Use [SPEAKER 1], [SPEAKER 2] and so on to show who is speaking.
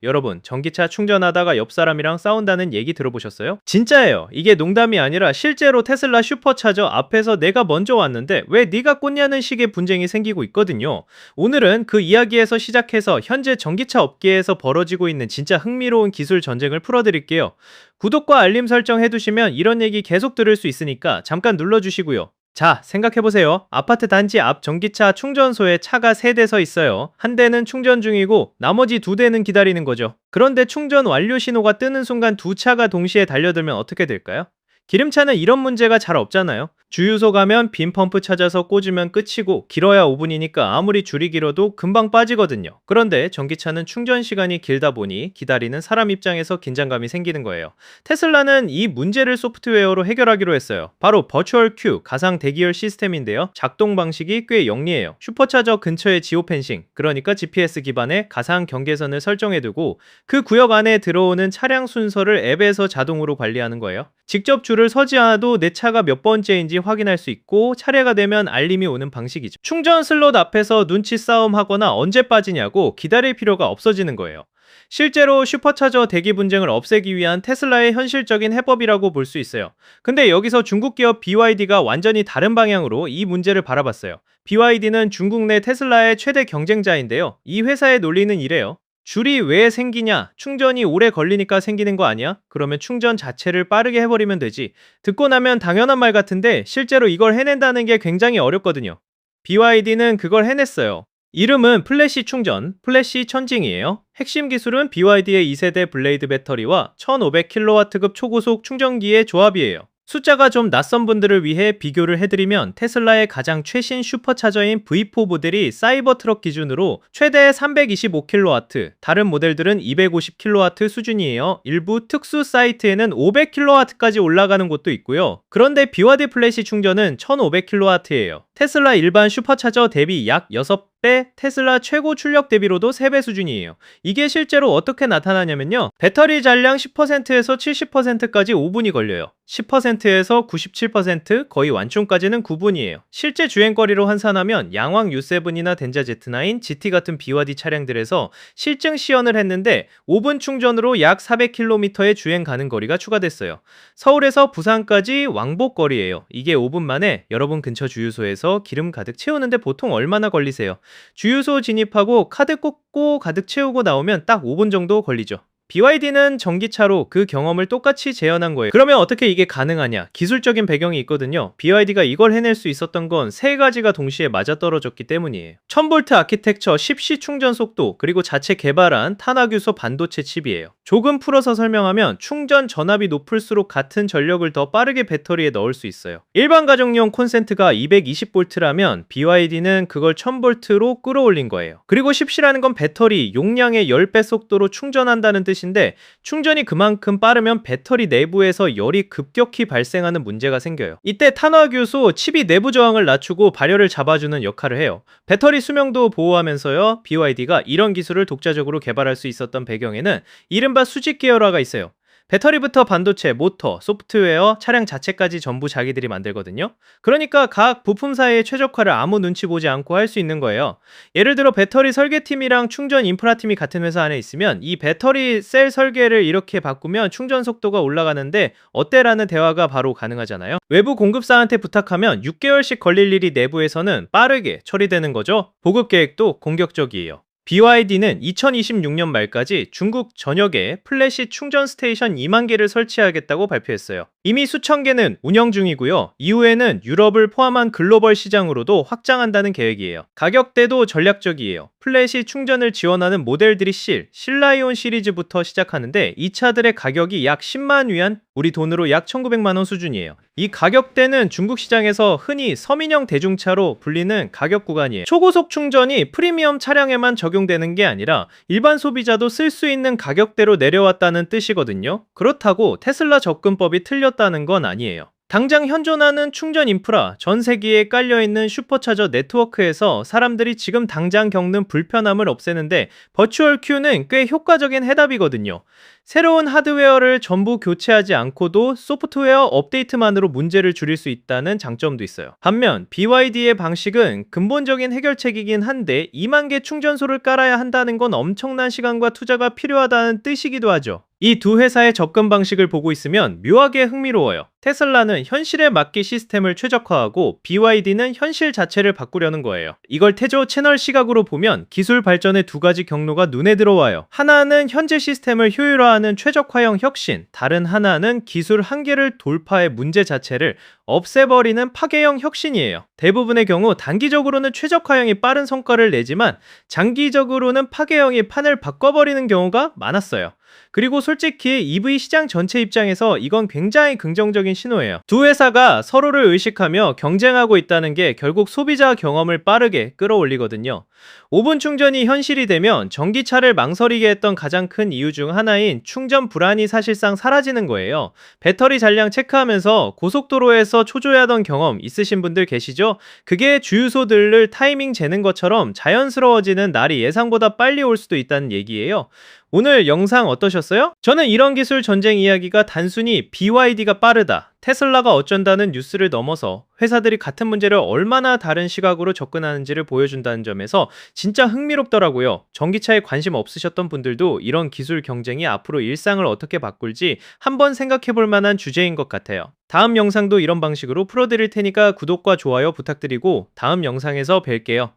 [SPEAKER 1] 여러분, 전기차 충전하다가 옆 사람이랑 싸운다는 얘기 들어보셨어요? 진짜예요. 이게 농담이 아니라 실제로 테슬라 슈퍼차저 앞에서 내가 먼저 왔는데 왜 네가 꽂냐는 식의 분쟁이 생기고 있거든요. 오늘은 그 이야기에서 시작해서 현재 전기차 업계에서 벌어지고 있는 진짜 흥미로운 기술 전쟁을 풀어드릴게요. 구독과 알림 설정 해두시면 이런 얘기 계속 들을 수 있으니까 잠깐 눌러주시고요. 자, 생각해보세요. 아파트 단지 앞 전기차 충전소에 차가 3대 서 있어요. 한 대는 충전 중이고 나머지 2대는 기다리는 거죠. 그런데 충전 완료 신호가 뜨는 순간 두 차가 동시에 달려들면 어떻게 될까요? 기름차는 이런 문제가 잘 없잖아요. 주유소 가면 빈 펌프 찾아서 꽂으면 끝이고 길어야 5분이니까 아무리 줄이 길어도 금방 빠지거든요. 그런데 전기차는 충전 시간이 길다 보니 기다리는 사람 입장에서 긴장감이 생기는 거예요. 테슬라는 이 문제를 소프트웨어로 해결하기로 했어요. 바로 버추얼 큐 가상 대기열 시스템인데요. 작동 방식이 꽤 영리해요. 슈퍼차저 근처에 지오 펜싱, 그러니까 GPS 기반의 가상 경계선을 설정해두고 그 구역 안에 들어오는 차량 순서를 앱에서 자동으로 관리하는 거예요. 직접 줄을 서지 않아도 내 차가 몇 번째인지 확인할 수 있고 차례가 되면 알림이 오는 방식이죠. 충전 슬롯 앞에서 눈치 싸움 하거나 언제 빠지냐고 기다릴 필요가 없어지는 거예요. 실제로 슈퍼차저 대기 분쟁을 없애기 위한 테슬라의 현실적인 해법이라고 볼 수 있어요. 근데 여기서 중국 기업 BYD가 완전히 다른 방향으로 이 문제를 바라봤어요. BYD는 중국 내 테슬라의 최대 경쟁자인데요. 이 회사의 논리는 이래요. 줄이 왜 생기냐? 충전이 오래 걸리니까 생기는 거 아니야? 그러면 충전 자체를 빠르게 해버리면 되지. 듣고 나면 당연한 말 같은데 실제로 이걸 해낸다는 게 굉장히 어렵거든요. BYD는 그걸 해냈어요. 이름은 플래시 충전, 플래시 천징이에요. 핵심 기술은 BYD의 2세대 블레이드 배터리와 1500kW급 초고속 충전기의 조합이에요. 숫자가 좀 낯선 분들을 위해 비교를 해드리면 테슬라의 가장 최신 슈퍼차저인 V4 모델이 사이버 트럭 기준으로 최대 325kW, 다른 모델들은 250kW 수준이에요. 일부 특수 사이트에는 500kW까지 올라가는 곳도 있고요. 그런데 BYD 플래시 충전은 1500kW예요. 테슬라 일반 슈퍼차저 대비 약 6배, 테슬라 최고 출력 대비로도 3배 수준이에요. 이게 실제로 어떻게 나타나냐면요. 배터리 잔량 10%에서 70%까지 5분이 걸려요. 10%에서 97%, 거의 완충까지는 9분이에요. 실제 주행거리로 환산하면 양왕 U7이나 덴자 Z9, GT 같은 BYD 차량들에서 실증 시연을 했는데 5분 충전으로 약 400km의 주행 가는 거리가 추가됐어요. 서울에서 부산까지 왕복 거리예요. 이게 5분 만에 여러분 근처 주유소에서 기름 가득 채우는데 보통 얼마나 걸리세요? 주유소 진입하고 카드 꽂고 가득 채우고 나오면 딱 5분 정도 걸리죠. BYD는 전기차로 그 경험을 똑같이 재현한 거예요. 그러면 어떻게 이게 가능하냐? 기술적인 배경이 있거든요. BYD가 이걸 해낼 수 있었던 건 세 가지가 동시에 맞아떨어졌기 때문이에요. 1000V 아키텍처 10C 충전 속도, 그리고 자체 개발한 탄화규소 반도체 칩이에요. 조금 풀어서 설명하면 충전 전압이 높을수록 같은 전력을 더 빠르게 배터리에 넣을 수 있어요. 일반 가정용 콘센트가 220V라면 BYD는 그걸 1000V로 끌어올린 거예요. 그리고 10C라는 건 배터리 용량의 10배 속도로 충전한다는 뜻인데 충전이 그만큼 빠르면 배터리 내부에서 열이 급격히 발생하는 문제가 생겨요. 이때 탄화규소 칩이 내부 저항을 낮추고 발열을 잡아주는 역할을 해요. 배터리 수명도 보호하면서요. BYD가 이런 기술을 독자적으로 개발할 수 있었던 배경에는 이른바 수직 계열화가 있어요. 배터리부터 반도체, 모터, 소프트웨어, 차량 자체까지 전부 자기들이 만들거든요. 그러니까 각 부품 사이의 최적화를 아무 눈치 보지 않고 할 수 있는 거예요. 예를 들어 배터리 설계팀이랑 충전 인프라팀이 같은 회사 안에 있으면 이 배터리 셀 설계를 이렇게 바꾸면 충전 속도가 올라가는데 어때? 라는 대화가 바로 가능하잖아요. 외부 공급사한테 부탁하면 6개월씩 걸릴 일이 내부에서는 빠르게 처리되는 거죠. 보급 계획도 공격적이에요. BYD는 2026년 말까지 중국 전역에 플래시 충전 스테이션 2만 개를 설치하겠다고 발표했어요. 이미 수천 개는 운영 중이고요. 이후에는 유럽을 포함한 글로벌 시장으로도 확장한다는 계획이에요. 가격대도 전략적이에요. 플래시 충전을 지원하는 모델들이 신라이온 시리즈부터 시작하는데 이 차들의 가격이 약 10만 위안, 우리 돈으로 약 1900만 원 수준이에요. 이 가격대는 중국 시장에서 흔히 서민형 대중차로 불리는 가격 구간이에요. 초고속 충전이 프리미엄 차량에만 적용되는 게 아니라 일반 소비자도 쓸 수 있는 가격대로 내려왔다는 뜻이거든요. 그렇다고 테슬라 접근법이 틀렸다는 건 아니에요. 당장 현존하는 충전 인프라, 전 세계에 깔려있는 슈퍼차저 네트워크에서 사람들이 지금 당장 겪는 불편함을 없애는데 버추얼 큐는 꽤 효과적인 해답이거든요. 새로운 하드웨어를 전부 교체하지 않고도 소프트웨어 업데이트만으로 문제를 줄일 수 있다는 장점도 있어요. 반면 BYD의 방식은 근본적인 해결책이긴 한데 2만 개 충전소를 깔아야 한다는 건 엄청난 시간과 투자가 필요하다는 뜻이기도 하죠. 이 두 회사의 접근 방식을 보고 있으면 묘하게 흥미로워요. 테슬라는 현실에 맞게 시스템을 최적화하고 BYD는 현실 자체를 바꾸려는 거예요. 이걸 태조 채널 시각으로 보면 기술 발전의 두 가지 경로가 눈에 들어와요. 하나는 현재 시스템을 효율화하는 최적화형 혁신, 다른 하나는 기술 한계를 돌파해 문제 자체를 없애버리는 파괴형 혁신이에요. 대부분의 경우 단기적으로는 최적화형이 빠른 성과를 내지만 장기적으로는 파괴형이 판을 바꿔버리는 경우가 많았어요. 그리고 솔직히 EV 시장 전체 입장에서 이건 굉장히 긍정적인 신호예요. 두 회사가 서로를 의식하며 경쟁하고 있다는 게 결국 소비자 경험을 빠르게 끌어올리거든요. 5분 충전이 현실이 되면 전기차를 망설이게 했던 가장 큰 이유 중 하나인 충전 불안이 사실상 사라지는 거예요. 배터리 잔량 체크하면서 고속도로에서 초조해하던 경험 있으신 분들 계시죠? 그게 주유소들을 타이밍 재는 것처럼 자연스러워지는 날이 예상보다 빨리 올 수도 있다는 얘기예요. 오늘 영상 어떠셨어요? 저는 이런 기술 전쟁 이야기가 단순히 BYD가 빠르다, 테슬라가 어쩐다는 뉴스를 넘어서 회사들이 같은 문제를 얼마나 다른 시각으로 접근하는지를 보여준다는 점에서 진짜 흥미롭더라고요. 전기차에 관심 없으셨던 분들도 이런 기술 경쟁이 앞으로 일상을 어떻게 바꿀지 한번 생각해 볼 만한 주제인 것 같아요. 다음 영상도 이런 방식으로 풀어드릴 테니까 구독과 좋아요 부탁드리고 다음 영상에서 뵐게요.